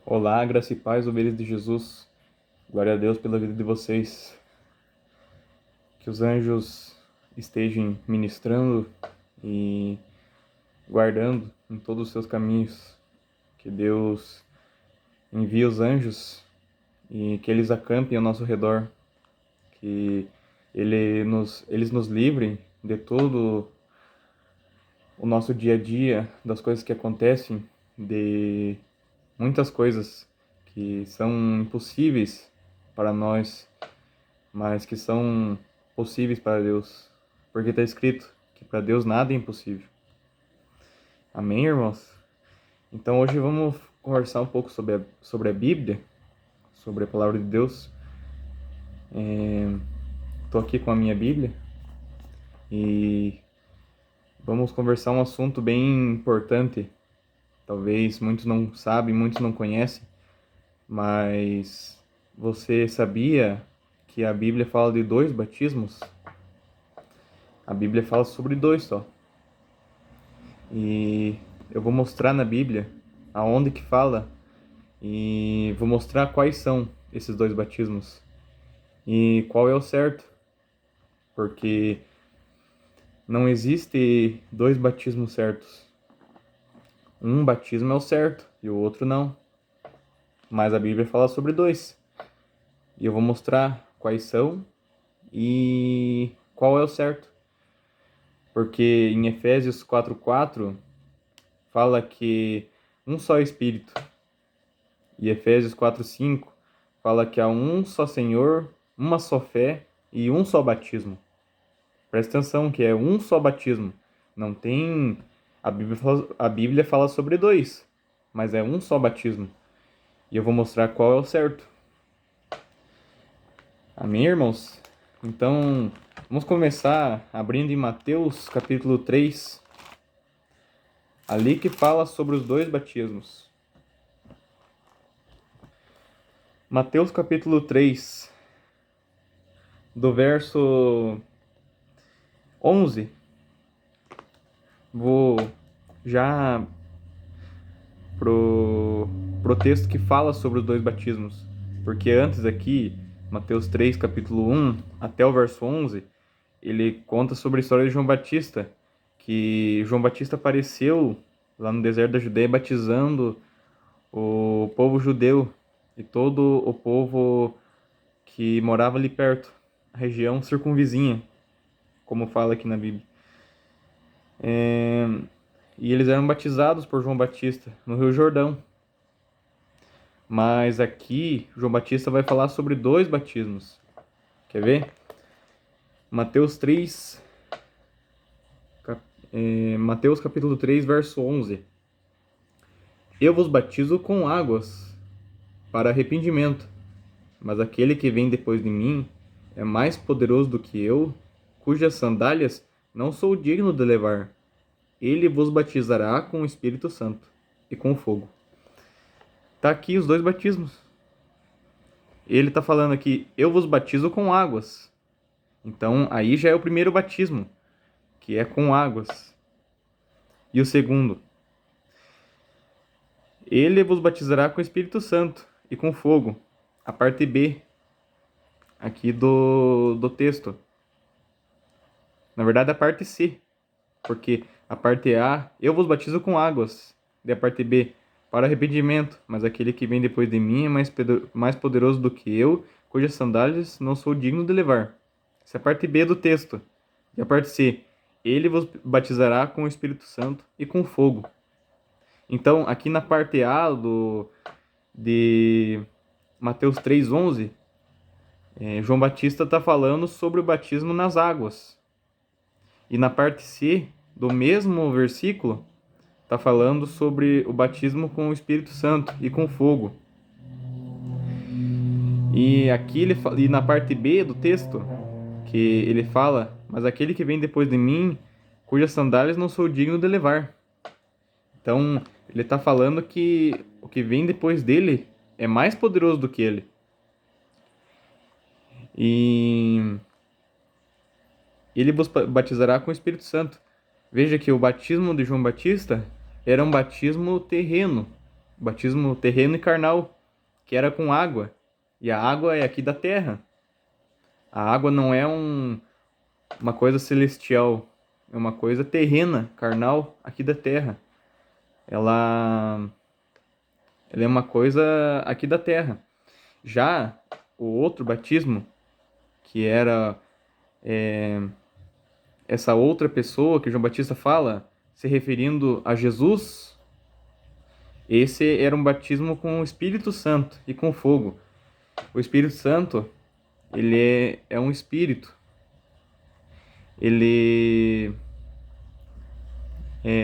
Olá, graça e paz, ovelhas de Jesus. Glória a Deus pela vida de vocês. Que os anjos estejam ministrando e guardando em todos os seus caminhos. Que Deus envie os anjos e que eles acampem ao nosso redor. Que eles nos livrem de todo o nosso dia a dia, das coisas que acontecem, de muitas coisas que são impossíveis para nós, mas que são possíveis para Deus, porque está escrito que para Deus nada é impossível. Amém, irmãos? Então hoje vamos conversar um pouco sobre a Bíblia, sobre a palavra de Deus. Estou aqui com a minha Bíblia e vamos conversar um assunto bem importante. Talvez muitos não sabem, muitos não conhecem, mas você sabia que a Bíblia fala de dois batismos? A Bíblia fala sobre dois só. E eu vou mostrar na Bíblia aonde que fala e vou mostrar quais são esses dois batismos e qual é o certo, porque não existe dois batismos certos. Um batismo é o certo e o outro não. Mas a Bíblia fala sobre dois. E eu vou mostrar quais são e qual é o certo. Porque em Efésios 4:4 fala que um só Espírito. E Efésios 4:5 fala que há um só Senhor, uma só fé e um só batismo. Presta atenção que é um só batismo. Não tem... A Bíblia fala sobre dois, mas é um só batismo. E eu vou mostrar qual é o certo. Amém, irmãos? Então, vamos começar abrindo em Mateus capítulo 3. Ali que fala sobre os dois batismos. Mateus capítulo 3, do verso 11. Vou já pro texto que fala sobre os dois batismos. Porque antes aqui, Mateus 3, capítulo 1, até o verso 11, ele conta sobre a história de João Batista, que João Batista apareceu lá no deserto da Judéia batizando o povo judeu e todo o povo que morava ali perto, a região circunvizinha, como fala aqui na Bíblia. E eles eram batizados por João Batista no Rio Jordão. Mas aqui, João Batista vai falar sobre dois batismos. Quer ver? Mateus 3, Mateus capítulo 3, verso 11. Eu vos batizo com águas para arrependimento, mas aquele que vem depois de mim é mais poderoso do que eu, cujas sandálias não sou digno de levar. Ele vos batizará com o Espírito Santo e com fogo. Tá aqui os dois batismos. Ele tá falando aqui, eu vos batizo com águas. Então, aí já é o primeiro batismo, que é com águas. E o segundo, ele vos batizará com o Espírito Santo e com fogo. A parte B, aqui do texto. Na verdade, a parte C, porque a parte A, eu vos batizo com águas. E a parte B, para arrependimento, mas aquele que vem depois de mim é mais poderoso do que eu, cujas sandálias não sou digno de levar. Essa é a parte B do texto. E a parte C, ele vos batizará com o Espírito Santo e com fogo. Então, aqui na parte A de Mateus 3:11, João Batista está falando sobre o batismo nas águas. E na parte C do mesmo versículo, está falando sobre o batismo com o Espírito Santo e com fogo. E aqui e na parte B do texto, que ele fala, mas aquele que vem depois de mim, cujas sandálias não sou digno de levar. Então, ele está falando que o que vem depois dele é mais poderoso do que ele. E ele vos batizará com o Espírito Santo. Veja que o batismo de João Batista era um batismo terreno. batismo terreno e carnal, que era com água. E a água é aqui da terra. A água não é uma coisa celestial, é uma coisa terrena, carnal, aqui da terra. Ela, ela é uma coisa aqui da terra. Já o outro batismo, que era essa outra pessoa que João Batista fala, se referindo a Jesus, esse era um batismo com o Espírito Santo e com fogo. O Espírito Santo, ele é um espírito.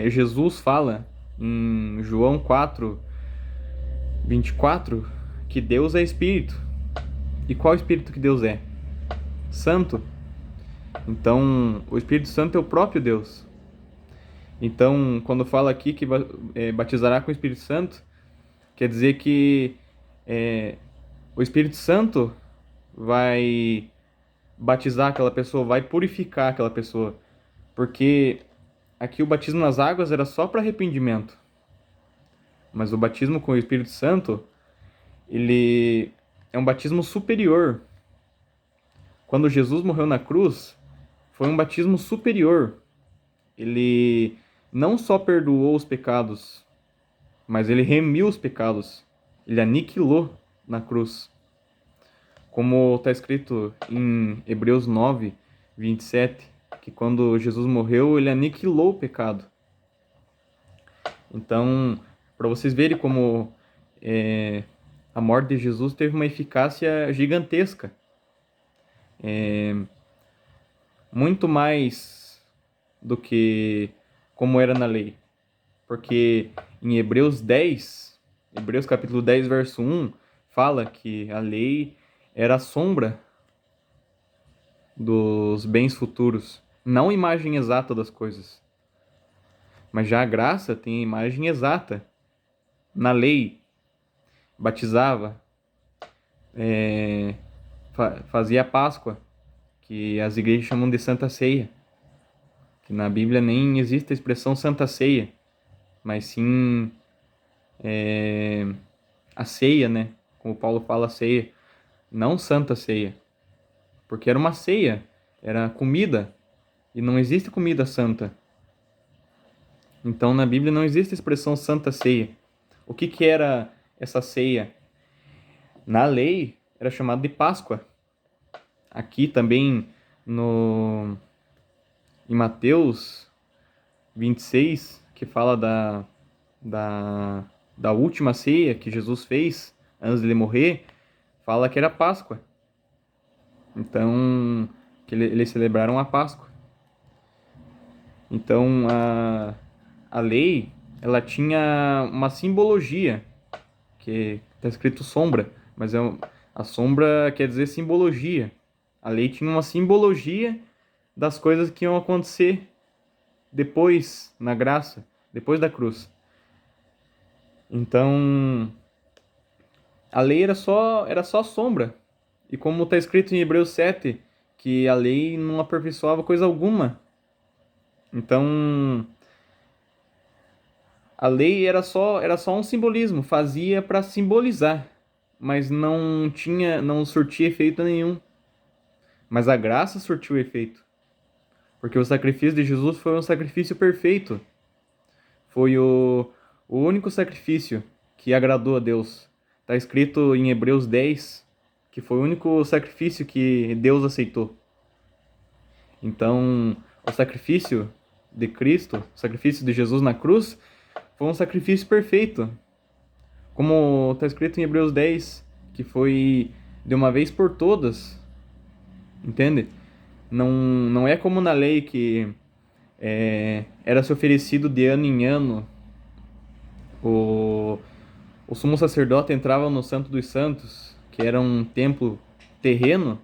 Jesus fala em João 4:24 que Deus é espírito. E qual espírito que Deus é? Santo. Então, o Espírito Santo é o próprio Deus. Então, quando fala aqui que batizará com o Espírito Santo, quer dizer que o Espírito Santo vai batizar aquela pessoa, vai purificar aquela pessoa. Porque aqui o batismo nas águas era só para arrependimento. Mas o batismo com o Espírito Santo, ele é um batismo superior. Quando Jesus morreu na cruz, foi um batismo superior. Ele não só perdoou os pecados, mas ele remiu os pecados. Ele aniquilou na cruz. Como está escrito em Hebreus 9:27, que quando Jesus morreu, ele aniquilou o pecado. Então, para vocês verem como a morte de Jesus teve uma eficácia gigantesca. Muito mais do que como era na lei. Porque em Hebreus capítulo 10, verso 1, fala que a lei era a sombra dos bens futuros, não a imagem exata das coisas. Mas já a graça tem a imagem exata. Na lei, batizava, fazia a Páscoa, que as igrejas chamam de Santa Ceia. Que na Bíblia nem existe a expressão Santa Ceia, mas sim a ceia, né? Como Paulo fala, ceia, não Santa Ceia, porque era uma ceia, era comida, e não existe comida santa. Então na Bíblia não existe a expressão Santa Ceia. O que era essa ceia? Na lei era chamado de Páscoa. Aqui também em Mateus 26, que fala da última ceia que Jesus fez antes de ele morrer, fala que era Páscoa. Então, que eles celebraram a Páscoa. Então, a lei, ela tinha uma simbologia, que está escrito sombra, mas a sombra quer dizer simbologia. A lei tinha uma simbologia das coisas que iam acontecer depois, na graça, depois da cruz. Então, a lei era só sombra. E como está escrito em Hebreus 7, que a lei não aperfeiçoava coisa alguma. Então, a lei era só um simbolismo, fazia para simbolizar, mas não surtia efeito nenhum. Mas a graça surtiu efeito. Porque o sacrifício de Jesus foi um sacrifício perfeito. Foi o único sacrifício que agradou a Deus. Está escrito em Hebreus 10 que foi o único sacrifício que Deus aceitou. Então, o sacrifício de Cristo, o sacrifício de Jesus na cruz, foi um sacrifício perfeito. Como está escrito em Hebreus 10, que foi de uma vez por todas. Entende? Não é como na lei que era se oferecido de ano em ano. O sumo sacerdote entrava no Santo dos Santos, que era um templo terreno,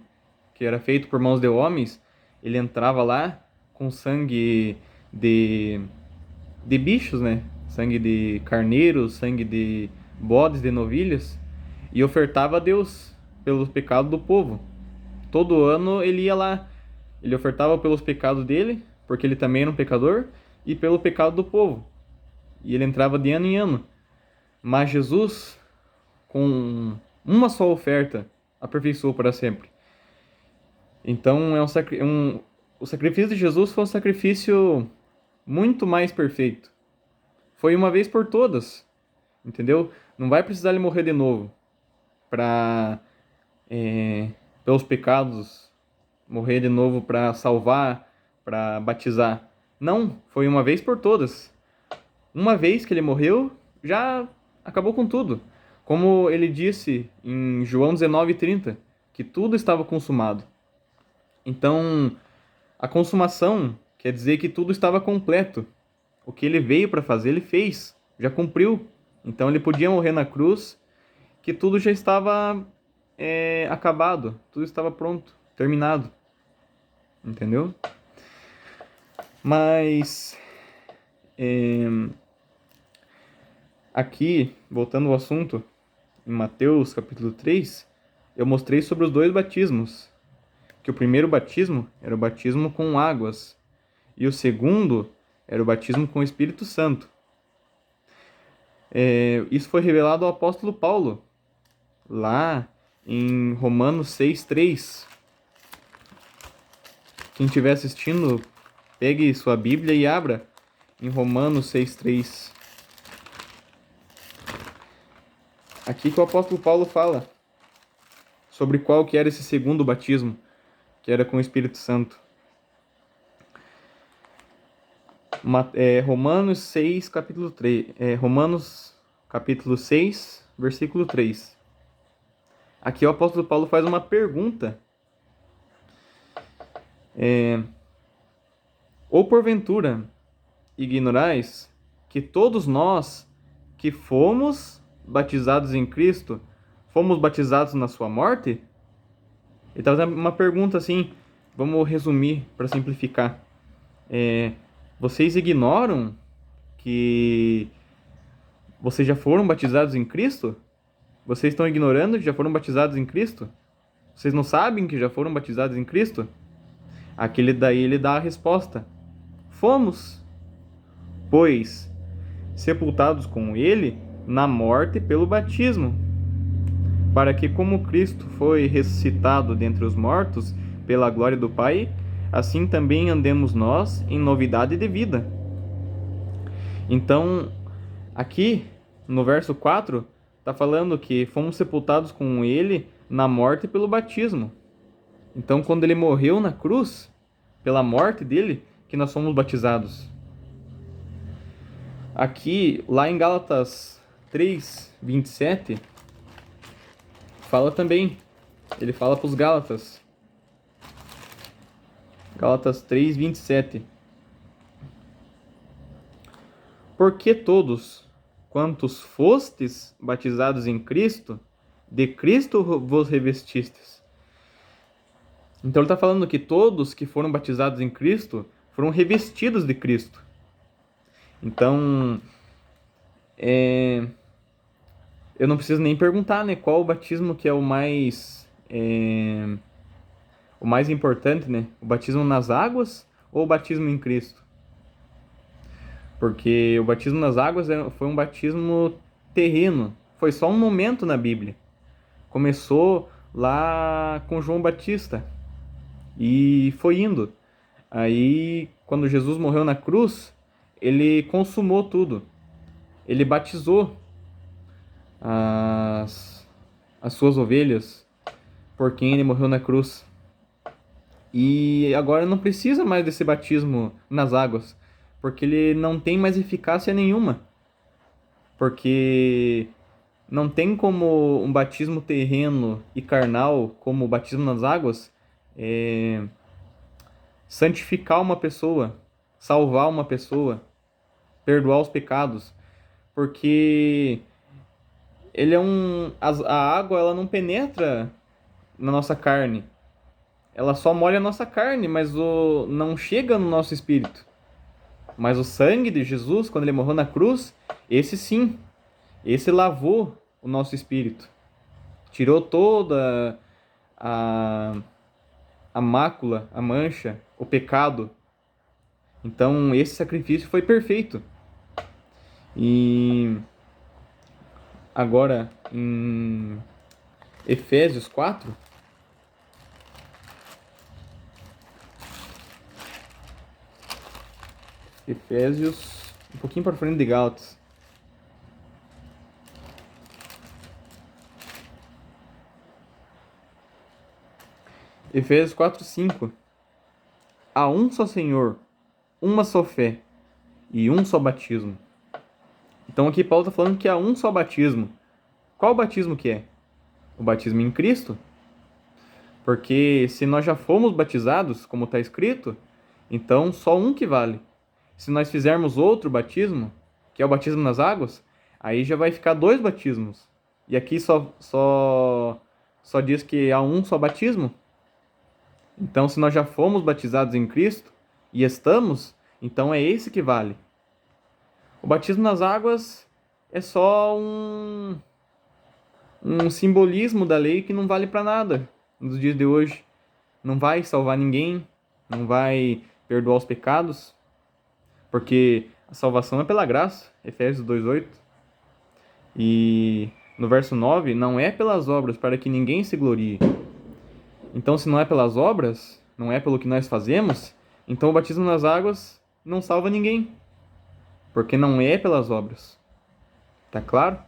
que era feito por mãos de homens. Ele entrava lá com sangue de bichos, né? Sangue de carneiros, sangue de bodes, de novilhas, e ofertava a Deus pelo pecado do povo. Todo ano ele ia lá, ele ofertava pelos pecados dele, porque ele também era um pecador, e pelo pecado do povo. E ele entrava de ano em ano. Mas Jesus, com uma só oferta, aperfeiçoou para sempre. Então, o sacrifício de Jesus foi um sacrifício muito mais perfeito. Foi uma vez por todas, entendeu? Não vai precisar ele morrer de novo para pelos pecados, morrer de novo para salvar, para batizar. Não, foi uma vez por todas. Uma vez que ele morreu, já acabou com tudo. Como ele disse em João 19:30, que tudo estava consumado. Então, a consumação quer dizer que tudo estava completo. O que ele veio para fazer, ele fez, já cumpriu. Então, ele podia morrer na cruz, que tudo já estava acabado, tudo estava pronto, terminado. Entendeu? Mas, aqui, voltando ao assunto, em Mateus capítulo 3, eu mostrei sobre os dois batismos. Que o primeiro batismo era o batismo com águas e o segundo era o batismo com o Espírito Santo. Isso foi revelado ao apóstolo Paulo, lá em Romanos 6:3. Quem estiver assistindo, pegue sua Bíblia e abra em Romanos 6:3. Aqui que o apóstolo Paulo fala sobre qual que era esse segundo batismo, que era com o Espírito Santo. Romanos 6, capítulo 3. Romanos capítulo 6, versículo 3. Aqui o apóstolo Paulo faz uma pergunta. Ou porventura ignorais que todos nós que fomos batizados em Cristo, fomos batizados na sua morte? Ele está fazendo uma pergunta assim, vamos resumir para simplificar. Vocês ignoram que vocês já foram batizados em Cristo? Vocês estão ignorando que já foram batizados em Cristo? Vocês não sabem que já foram batizados em Cristo? Aquele daí ele dá a resposta. Fomos, pois, sepultados com ele na morte pelo batismo, para que, como Cristo foi ressuscitado dentre os mortos pela glória do Pai, assim também andemos nós em novidade de vida. Então, aqui no verso 4, está falando que fomos sepultados com ele na morte pelo batismo. Então, quando ele morreu na cruz, pela morte dele, que nós fomos batizados. Aqui, lá em Gálatas 3:27, fala também. Ele fala para os Gálatas. Gálatas 3:27. Porque todos quantos fostes batizados em Cristo, de Cristo vos revestistes. Então ele está falando que todos que foram batizados em Cristo foram revestidos de Cristo. Então, eu não preciso nem perguntar, né, qual o batismo que é o mais importante, né? O batismo nas águas ou o batismo em Cristo? Porque o batismo nas águas foi um batismo terreno, foi só um momento na Bíblia. Começou lá com João Batista e foi indo. Aí, quando Jesus morreu na cruz, ele consumou tudo. Ele batizou as suas ovelhas por quem ele morreu na cruz. E agora não precisa mais desse batismo nas águas, porque ele não tem mais eficácia nenhuma. Porque não tem como um batismo terreno e carnal, como o batismo nas águas, santificar uma pessoa, salvar uma pessoa, perdoar os pecados. Porque ele a água ela não penetra na nossa carne. Ela só molha a nossa carne, mas não chega no nosso espírito. Mas o sangue de Jesus, quando ele morreu na cruz, esse sim, esse lavou o nosso espírito. Tirou toda a mácula, a mancha, o pecado. Então esse sacrifício foi perfeito. E agora em Efésios 4. Efésios, um pouquinho para frente de Gálatas. Efésios 4:5. Há um só Senhor, uma só fé e um só batismo. Então aqui Paulo está falando que há um só batismo. Qual batismo que é? O batismo em Cristo. Porque se nós já fomos batizados, como está escrito, então só um que vale. Se nós fizermos outro batismo, que é o batismo nas águas, aí já vai ficar dois batismos. E aqui só diz que há um só batismo. Então, se nós já fomos batizados em Cristo e estamos, então é esse que vale. O batismo nas águas é só um simbolismo da lei que não vale para nada nos dias de hoje. Não vai salvar ninguém, não vai perdoar os pecados, porque a salvação é pela graça, Efésios 2:8. E no verso 9, não é pelas obras para que ninguém se glorie. Então, se não é pelas obras, não é pelo que nós fazemos, então o batismo nas águas não salva ninguém, porque não é pelas obras. Tá claro?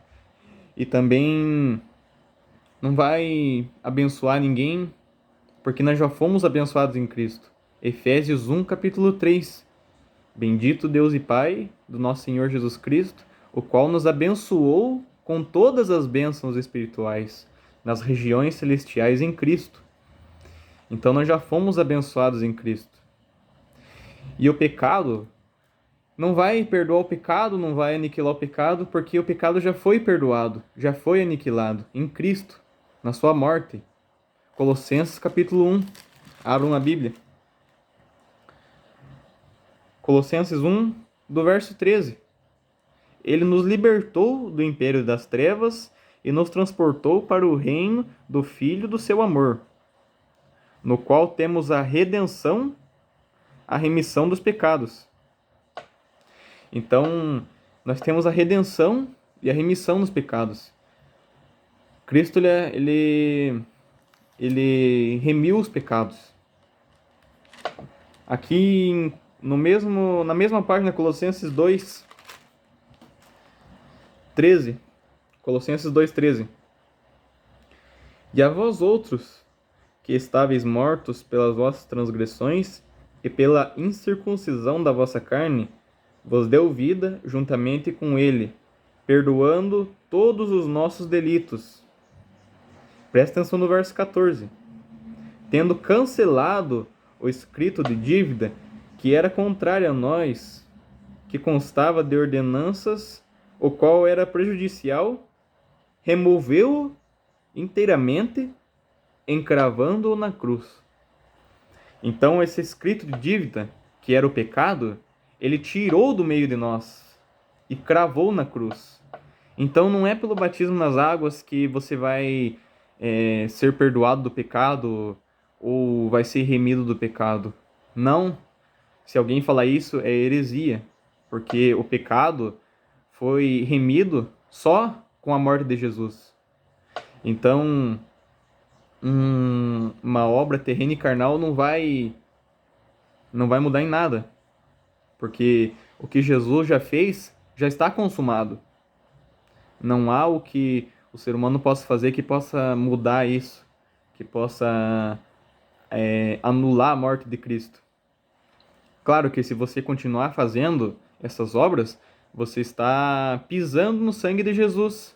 E também não vai abençoar ninguém, porque nós já fomos abençoados em Cristo. Efésios 1, capítulo 3. Bendito Deus e Pai do nosso Senhor Jesus Cristo, o qual nos abençoou com todas as bênçãos espirituais nas regiões celestiais em Cristo. Então nós já fomos abençoados em Cristo. E o pecado não vai perdoar o pecado, não vai aniquilar o pecado, porque o pecado já foi perdoado, já foi aniquilado em Cristo, na sua morte. Colossenses capítulo 1. Abram a Bíblia. Colossenses 1, do verso 13. Ele nos libertou do império das trevas e nos transportou para o reino do Filho do seu amor, no qual temos a redenção, a remissão dos pecados. Então, nós temos a redenção e a remissão dos pecados. Cristo, ele remiu os pecados. Aqui, na mesma página, Colossenses 2, 13. Colossenses 2:13. E a vós outros, que estáveis mortos pelas vossas transgressões e pela incircuncisão da vossa carne, vos deu vida juntamente com ele, perdoando todos os nossos delitos. Presta atenção no verso 14. Tendo cancelado o escrito de dívida que era contrário a nós, que constava de ordenanças, o qual era prejudicial, removeu-o inteiramente, encravando-o na cruz. Então, esse escrito de dívida, que era o pecado, ele tirou do meio de nós e cravou na cruz. Então, não é pelo batismo nas águas que você vai ser perdoado do pecado ou vai ser remido do pecado. Não. Se alguém falar isso, é heresia, porque o pecado foi remido só com a morte de Jesus. Então, uma obra terrena e carnal não vai mudar em nada, porque o que Jesus já fez já está consumado. Não há o que o ser humano possa fazer que possa mudar isso, que possa anular a morte de Cristo. Claro que se você continuar fazendo essas obras, você está pisando no sangue de Jesus,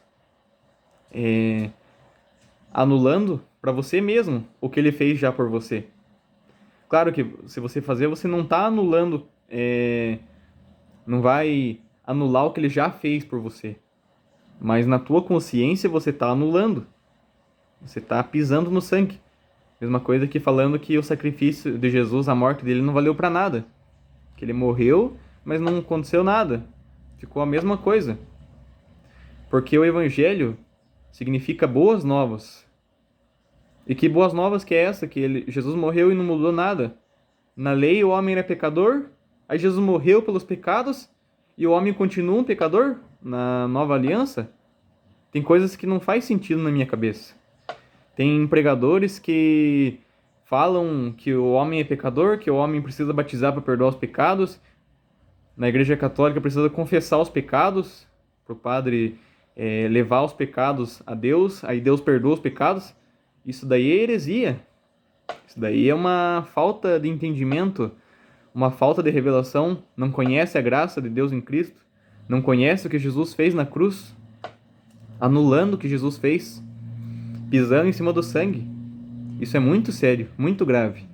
anulando para você mesmo o que ele fez já por você. Claro que se você fazer, você não está anulando, não vai anular o que ele já fez por você. Mas na tua consciência você está anulando. Você está pisando no sangue. Mesma coisa que falando que o sacrifício de Jesus, a morte dele, não valeu para nada. Que ele morreu, mas não aconteceu nada. Ficou a mesma coisa. Porque o evangelho significa boas novas. E que boas novas que é essa? Que Jesus morreu e não mudou nada. Na lei o homem era pecador, aí Jesus morreu pelos pecados e o homem continua um pecador na nova aliança? Tem coisas que não faz sentido na minha cabeça. Tem pregadores que falam que o homem é pecador, que o homem precisa batizar para perdoar os pecados. Na Igreja Católica precisa confessar os pecados, para o padre levar os pecados a Deus, aí Deus perdoa os pecados. Isso daí é heresia. Isso daí é uma falta de entendimento, uma falta de revelação. Não conhece a graça de Deus em Cristo, não conhece o que Jesus fez na cruz, anulando o que Jesus fez, pisando em cima do sangue. Isso é muito sério, muito grave.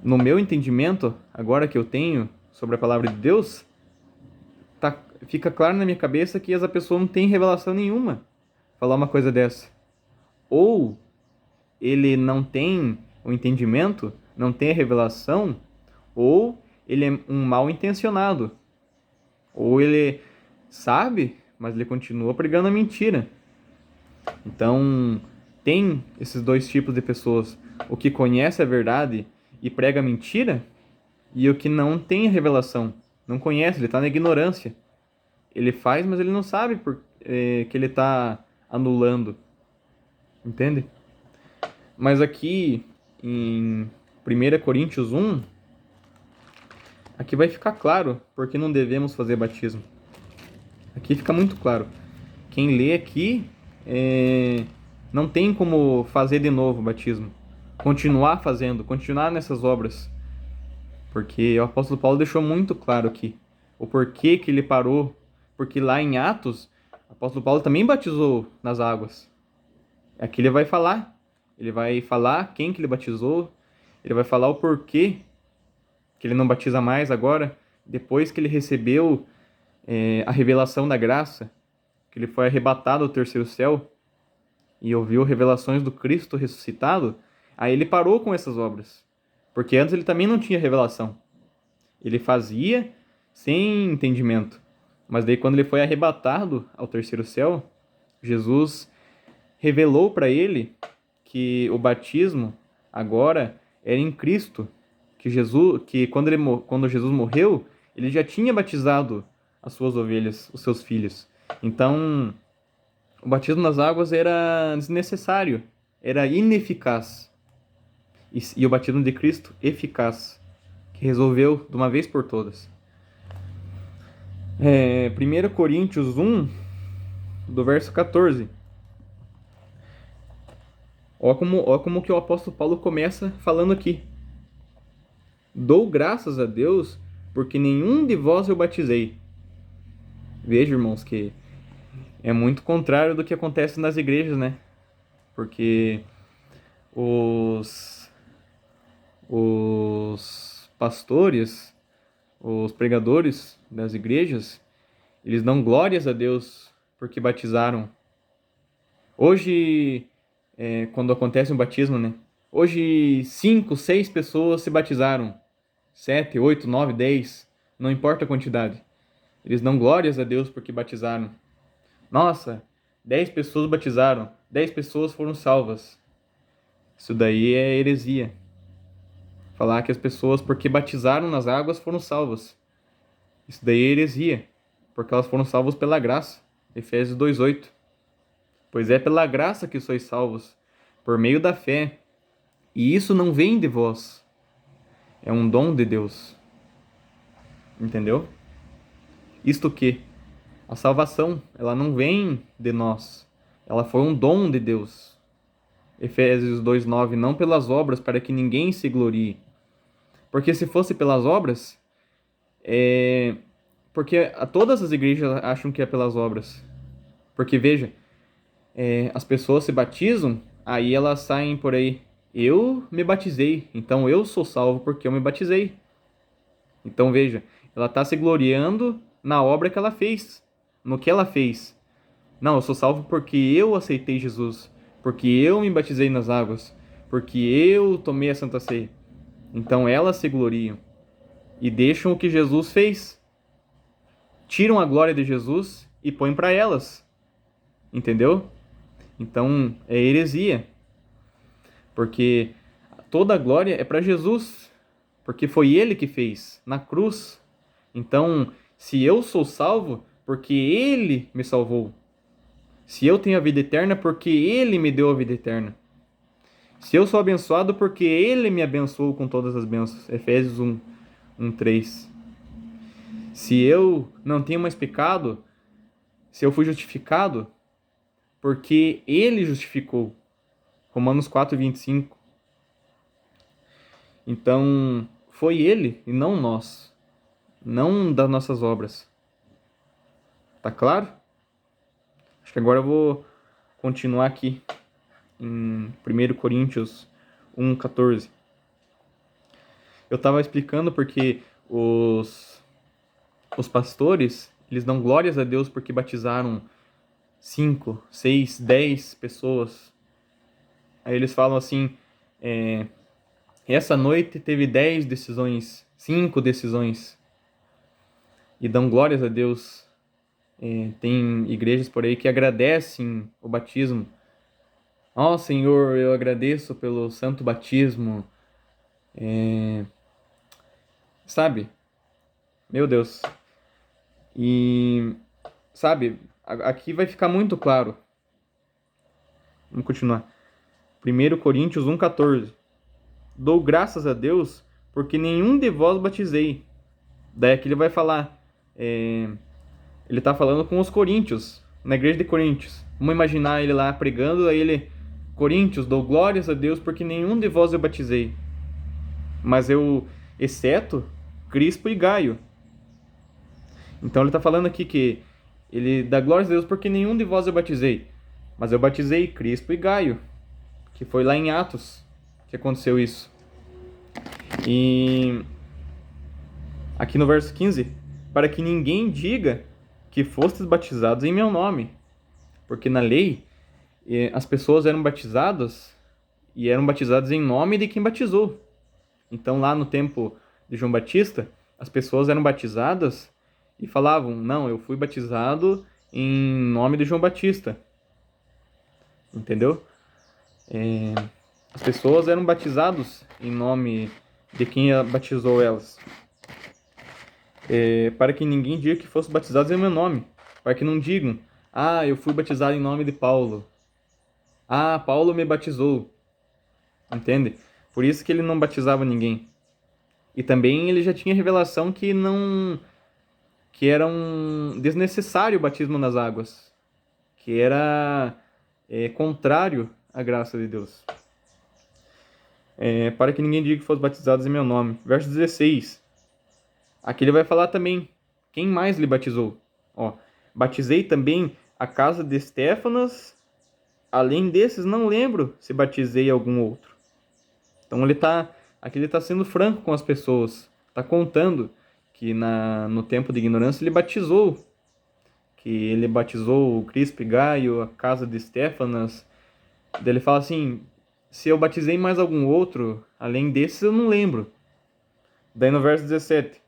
No meu entendimento, agora que eu tenho sobre a palavra de Deus, fica claro na minha cabeça que essa pessoa não tem revelação nenhuma falar uma coisa dessa. Ou ele não tem o entendimento, não tem a revelação, ou ele é um mal intencionado. Ou ele sabe, mas ele continua pregando a mentira. Então, tem esses dois tipos de pessoas. O que conhece a verdade e prega a mentira, e o que não tem a revelação. Não conhece, ele está na ignorância. Ele faz, mas ele não sabe que ele está anulando. Entende? Mas aqui, em 1 Coríntios 1, aqui vai ficar claro porque não devemos fazer batismo. Aqui fica muito claro. Quem lê aqui não tem como fazer de novo o batismo. Continuar fazendo, continuar nessas obras. Porque o apóstolo Paulo deixou muito claro aqui o porquê que ele parou. Porque lá em Atos, o apóstolo Paulo também batizou nas águas. Aqui ele vai falar. Ele vai falar quem que ele batizou. Ele vai falar o porquê que ele não batiza mais agora, depois que ele recebeu a revelação da graça, que ele foi arrebatado ao terceiro céu e ouviu revelações do Cristo ressuscitado. Aí ele parou com essas obras, porque antes ele também não tinha revelação. Ele fazia sem entendimento. Mas daí quando ele foi arrebatado ao terceiro céu, Jesus revelou para ele que o batismo agora era em Cristo, que quando Jesus morreu, ele já tinha batizado as suas ovelhas, os seus filhos. Então, o batismo nas águas era desnecessário, era ineficaz. E o batismo de Cristo, eficaz, que resolveu de uma vez por todas. 1 Coríntios 1, do verso 14. Ó como que o apóstolo Paulo começa falando aqui. Dou graças a Deus porque nenhum de vós eu batizei. Veja, irmãos, que é muito contrário do que acontece nas igrejas, né? Porque os pastores, os pregadores das igrejas, eles dão glórias a Deus porque batizaram. Hoje, quando acontece um batismo, né? Hoje 5, 6 pessoas se batizaram. 7, 8, 9, 10, não importa a quantidade. Eles dão glórias a Deus porque batizaram. Nossa, 10 pessoas batizaram, 10 pessoas foram salvas. Isso daí é heresia. Falar que as pessoas, porque batizaram nas águas, foram salvas. Isso daí é heresia, porque elas foram salvas pela graça. Efésios 2:8. Pois é pela graça que sois salvos, por meio da fé. E isso não vem de vós. É um dom de Deus. Entendeu? Isto que a salvação, ela não vem de nós. Ela foi um dom de Deus. Efésios 2:9, não pelas obras, para que ninguém se glorie. Porque se fosse pelas obras, porque todas as igrejas acham que é pelas obras. Porque veja, as pessoas se batizam, aí elas saem por aí. Eu me batizei, então eu sou salvo porque eu me batizei. Então veja, ela está se gloriando na obra que ela fez, no que ela fez. Não, eu sou salvo porque eu aceitei Jesus, porque eu me batizei nas águas, porque eu tomei a Santa Ceia. Então elas se gloriam e deixam o que Jesus fez. Tiram a glória de Jesus e põem para elas. Entendeu? Então é heresia. Porque toda a glória é para Jesus, porque foi ele que fez na cruz. Então, Se eu sou salvo, porque Ele me salvou. Se eu tenho a vida eterna, porque Ele me deu a vida eterna. Se eu sou abençoado, porque Ele me abençoou com todas as bênçãos. Efésios 1:3. Se eu não tenho mais pecado, se eu fui justificado, porque Ele justificou. Romanos 4:25. Então, foi Ele e não nós. Não das nossas obras. Tá claro? Acho que agora eu vou continuar aqui em 1 Coríntios 1:14. Eu estava explicando porque os pastores, eles dão glórias a Deus porque batizaram 5, 6, 10 pessoas. Aí eles falam assim, essa noite teve 10 decisões, 5 decisões. E dão glórias a Deus. Tem igrejas por aí que agradecem o batismo. Ó, Senhor, eu agradeço pelo santo batismo. Sabe? Meu Deus. E, sabe, aqui vai ficar muito claro. Vamos continuar. 1 Coríntios 1:14. Dou graças a Deus porque nenhum de vós batizei. Daí aqui ele vai falar. Ele está falando com os coríntios, na igreja de Coríntios. Vamos imaginar ele lá pregando, aí ele... Coríntios, dou glórias a Deus porque nenhum de vós eu batizei. Mas eu, exceto Crispo e Gaio. Então ele está falando aqui que ele dá glórias a Deus porque nenhum de vós eu batizei. Mas eu batizei Crispo e Gaio, que foi lá em Atos que aconteceu isso. E aqui no verso 15, para que ninguém diga que fostes batizados em meu nome. Porque na lei, as pessoas eram batizadas e eram batizadas em nome de quem batizou. Então lá no tempo de João Batista, as pessoas eram batizadas e falavam, não, eu fui batizado em nome de João Batista. Entendeu? As pessoas eram batizadas em nome de quem batizou elas. Para que ninguém diga que fosse batizados em meu nome. Para que não digam, eu fui batizado em nome de Paulo. Paulo me batizou. Entende? Por isso que ele não batizava ninguém. E também ele já tinha revelação que era um desnecessário o batismo nas águas. Que era contrário à graça de Deus. Para que ninguém diga que fosse batizados em meu nome. Verso 16. Aqui ele vai falar também. Quem mais lhe batizou? Batizei também a casa de Estéfanas. Além desses, não lembro se batizei algum outro. Então aqui ele está sendo franco com as pessoas. Está contando que no tempo de ignorância ele batizou. Que ele batizou o Crispo e Gaio, a casa de Estéfanas. Daí ele fala assim, se eu batizei mais algum outro, além desses eu não lembro. Daí no verso 17.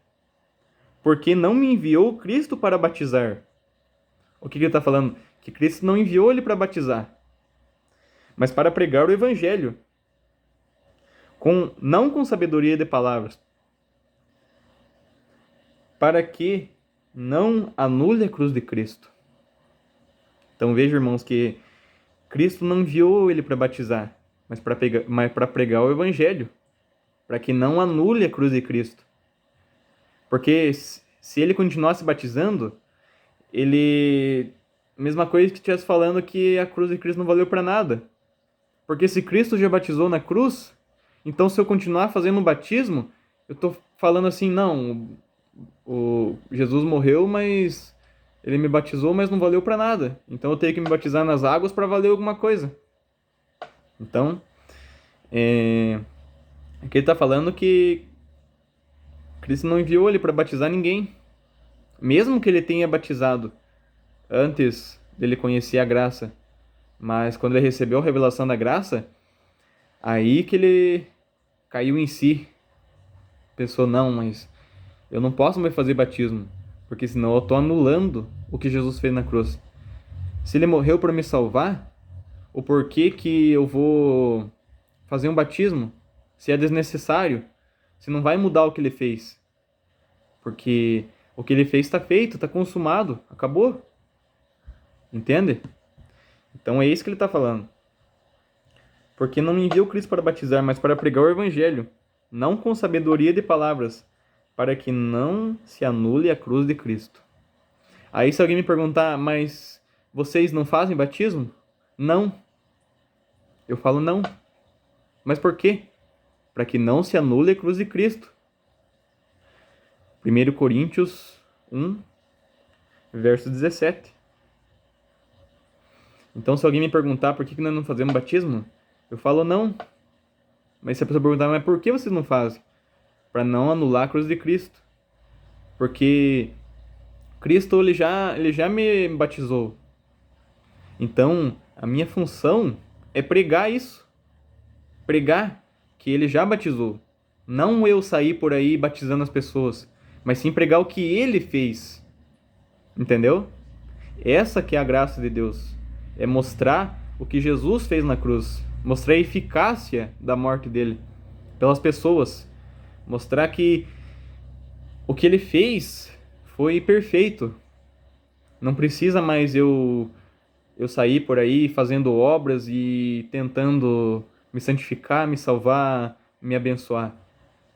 Porque não me enviou Cristo para batizar. O que ele está falando? Que Cristo não enviou ele para batizar, mas para pregar o evangelho, não com sabedoria de palavras, para que não anule a cruz de Cristo. Então veja, irmãos, que Cristo não enviou ele para batizar, mas para pregar o evangelho, para que não anule a cruz de Cristo. Porque se ele continuasse batizando, mesma coisa que estivesse falando que a cruz de Cristo não valeu para nada. Porque se Cristo já batizou na cruz, então se eu continuar fazendo o batismo, eu estou falando assim, não, o Jesus morreu, mas ele me batizou, mas não valeu para nada. Então eu tenho que me batizar nas águas para valer alguma coisa. Então, aqui ele está falando que Cristo não enviou ele para batizar ninguém. Mesmo que ele tenha batizado antes dele conhecer a graça. Mas quando ele recebeu a revelação da graça, aí que ele caiu em si. Pensou, não, mas eu não posso mais fazer batismo, porque senão eu estou anulando o que Jesus fez na cruz. Se ele morreu para me salvar, o porquê que eu vou fazer um batismo, se é desnecessário, se não vai mudar o que ele fez? Porque O que ele fez está feito, está consumado, acabou. Entende? Então é isso que ele está falando. Porque não me enviou Cristo para batizar, mas para pregar o evangelho, não com sabedoria de palavras, para que não se anule a cruz de Cristo. Aí se alguém me perguntar, mas vocês não fazem batismo? Não. Eu falo não. Mas por quê? Para que não se anule a cruz de Cristo. 1 Coríntios 1, verso 17. Então se alguém me perguntar por que nós não fazemos batismo, eu falo não. Mas se a pessoa perguntar, mas por que vocês não fazem? Para não anular a cruz de Cristo. Porque Cristo ele já me batizou. Então, a minha função é pregar isso. Pregar que ele já batizou. Não eu sair por aí batizando as pessoas, mas sim pregar o que ele fez. Entendeu? Essa que é a graça de Deus. É mostrar o que Jesus fez na cruz. Mostrar a eficácia da morte dele pelas pessoas. Mostrar que o que ele fez foi perfeito. Não precisa mais eu sair por aí fazendo obras e tentando me santificar, me salvar, me abençoar.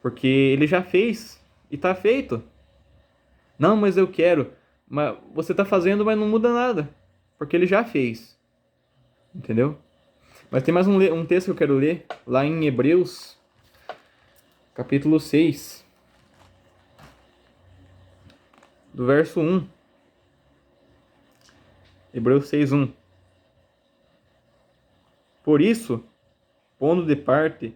Porque ele já fez e está feito. Não, mas eu quero. Mas você está fazendo, mas não muda nada. Porque ele já fez. Entendeu? Mas tem mais um texto que eu quero ler, lá em Hebreus, capítulo 6, do verso 1. Hebreus 6, 1. Por isso, pondo de parte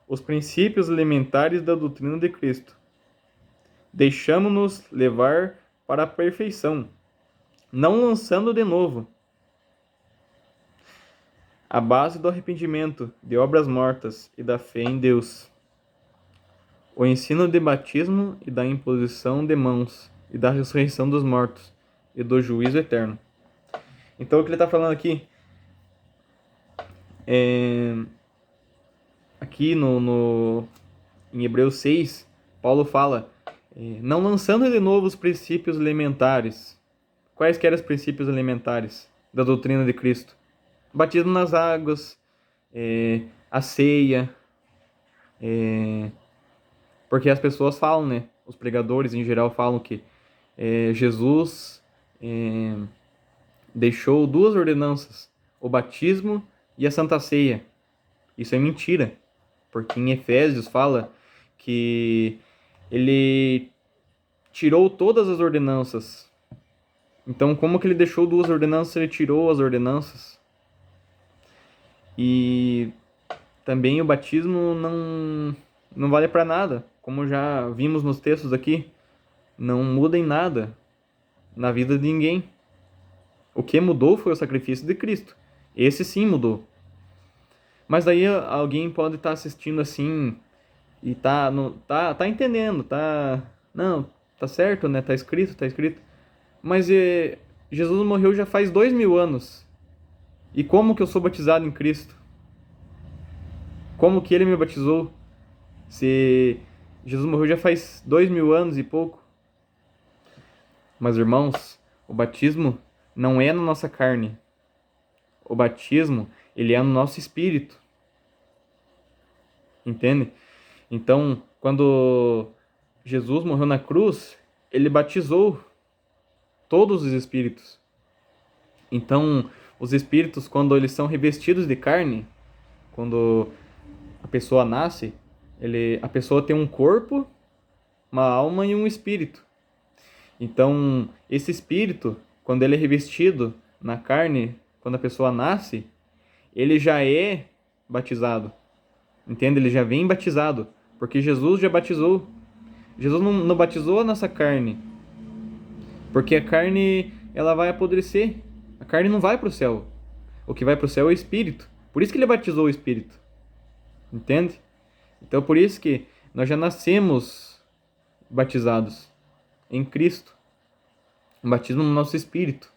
os princípios elementares da doutrina de Cristo, deixamo-nos levar para a perfeição, não lançando de novo a base do arrependimento, de obras mortas e da fé em Deus, o ensino de batismo e da imposição de mãos, e da ressurreição dos mortos, e do juízo eterno. Então o que ele está falando aqui é... Aqui em Hebreus 6, Paulo fala, não lançando de novo os princípios elementares. Quais que eram os princípios elementares da doutrina de Cristo? Batismo nas águas, a ceia, porque as pessoas falam, né? Os pregadores em geral falam que Jesus deixou duas ordenanças, o batismo e a Santa Ceia. Isso é mentira, porque em Efésios fala que ele tirou todas as ordenanças. Então, como que ele deixou duas ordenanças, ele tirou as ordenanças? E também o batismo não vale para nada, como já vimos nos textos aqui, não muda em nada na vida de ninguém. O que mudou foi o sacrifício de Cristo. Esse sim mudou. Mas daí alguém pode estar assistindo assim e tá entendendo, não, tá certo, né? Tá escrito, tá escrito. Mas Jesus morreu já faz 2000 anos. E como que eu sou batizado em Cristo? Como que ele me batizou? Se Jesus morreu já faz 2000 anos e pouco. Mas irmãos, o batismo não é na nossa carne. O batismo, ele é no nosso espírito. Entende? Então, quando Jesus morreu na cruz, ele batizou todos os espíritos. Então, os espíritos, quando eles são revestidos de carne, quando a pessoa nasce, a pessoa tem um corpo, uma alma e um espírito. Então, esse espírito, quando ele é revestido na carne, quando a pessoa nasce, ele já é batizado. Entende? Ele já vem batizado, porque Jesus já batizou. Jesus não batizou a nossa carne, porque a carne ela vai apodrecer. A carne não vai para o céu. O que vai para o céu é o espírito. Por isso que ele batizou o espírito. Entende? Então por isso que nós já nascemos batizados em Cristo. Um batismo no nosso espírito.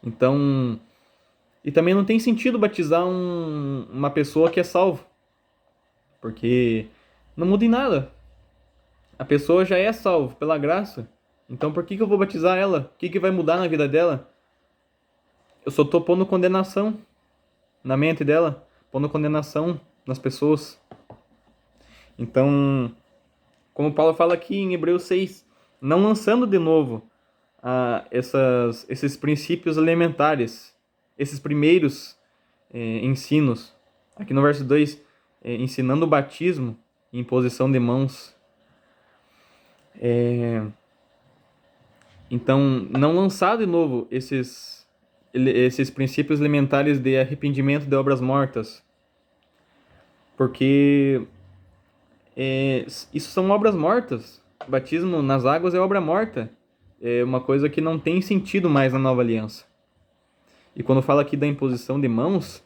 Então, e também não tem sentido batizar uma pessoa que é salva, porque não muda em nada. A pessoa já é salva pela graça. Então por que eu vou batizar ela? O que vai mudar na vida dela? Eu só tô pondo condenação na mente dela, pondo condenação nas pessoas. Então, como Paulo fala aqui em Hebreus 6, não lançando de novo esses princípios elementares, esses primeiros ensinos. Aqui no verso 2, ensinando o batismo e imposição de mãos. Então, não lançar de novo esses princípios elementares de arrependimento de obras mortas, porque isso são obras mortas. O batismo nas águas é obra morta. É uma coisa que não tem sentido mais na nova aliança. E quando fala aqui da imposição de mãos,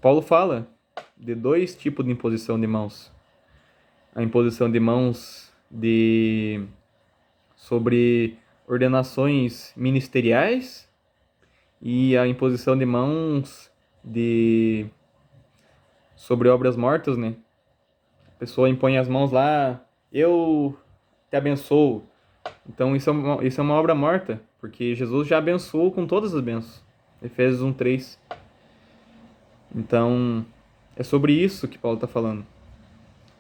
Paulo fala de dois tipos de imposição de mãos. A imposição de mãos sobre ordenações ministeriais e a imposição de mãos sobre obras mortas, né? A pessoa impõe as mãos lá, eu te abençoo. Então isso é uma obra morta, porque Jesus já abençoou com todas as bênçãos. Efésios 1:3. Então, é sobre isso que Paulo está falando.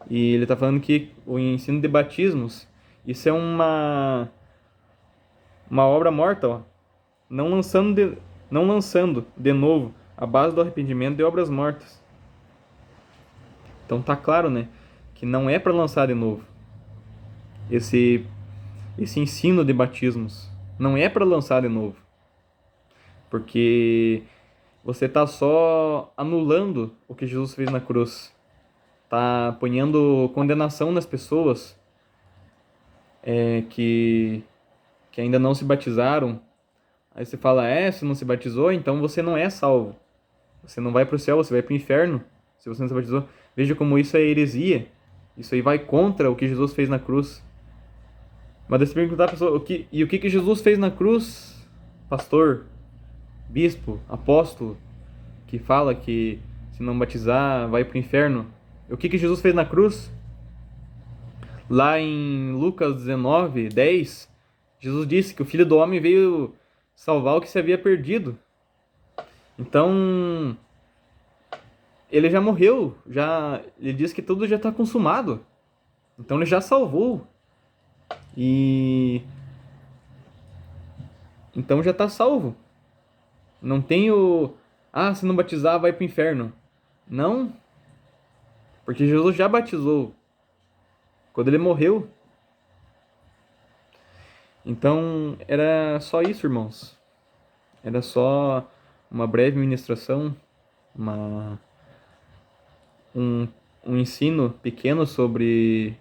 E ele está falando que o ensino de batismos, isso é uma obra morta, ó. Não lançando de novo a base do arrependimento de obras mortas. Então tá claro, né, que não é para lançar de novo esse ensino de batismos. Não é para lançar de novo. Porque você está só anulando o que Jesus fez na cruz. Tá ponhando condenação nas pessoas que ainda não se batizaram. Aí você fala, se não se batizou, então você não é salvo. Você não vai para o céu, você vai para o inferno se você não se batizou. Veja como isso é heresia. Isso aí vai contra o que Jesus fez na cruz. Mas daí você perguntar a pessoa, o que Jesus fez na cruz? Pastor, bispo, apóstolo, que fala que se não batizar vai para o inferno. O que Jesus fez na cruz? Lá em Lucas 19:10, Jesus disse que o Filho do Homem veio salvar o que se havia perdido. Então, ele já morreu, ele diz que tudo já está consumado. Então ele já salvou. E então já está salvo. Não tem se não batizar vai para o inferno. Não, porque Jesus já batizou quando ele morreu. Então era só isso, irmãos. Era só uma breve ministração, um ensino pequeno sobre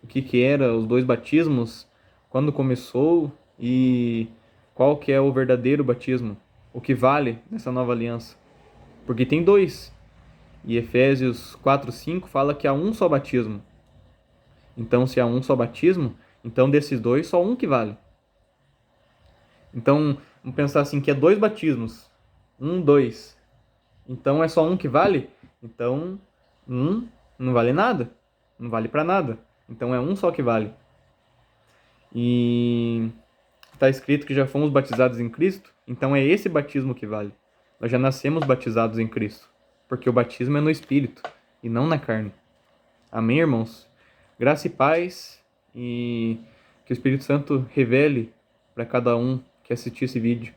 o que era os dois batismos, quando começou e qual que é o verdadeiro batismo, o que vale nessa nova aliança. Porque tem dois. E Efésios 4:5 fala que há um só batismo. Então, se há um só batismo, então desses dois, só um que vale. Então, vamos pensar assim, que é dois batismos. 1, 2. Então, é só um que vale? Então, não vale nada. Não vale para nada. Então, é um só que vale. E está escrito que já fomos batizados em Cristo. Então, é esse batismo que vale. Nós já nascemos batizados em Cristo. Porque o batismo é no Espírito e não na carne. Amém, irmãos? Graça e paz, e que o Espírito Santo revele para cada um que assistir esse vídeo,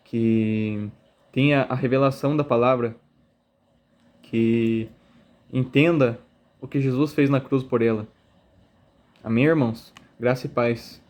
que tenha a revelação da palavra, que entenda o que Jesus fez na cruz por ela. Amém, irmãos? Graça e paz.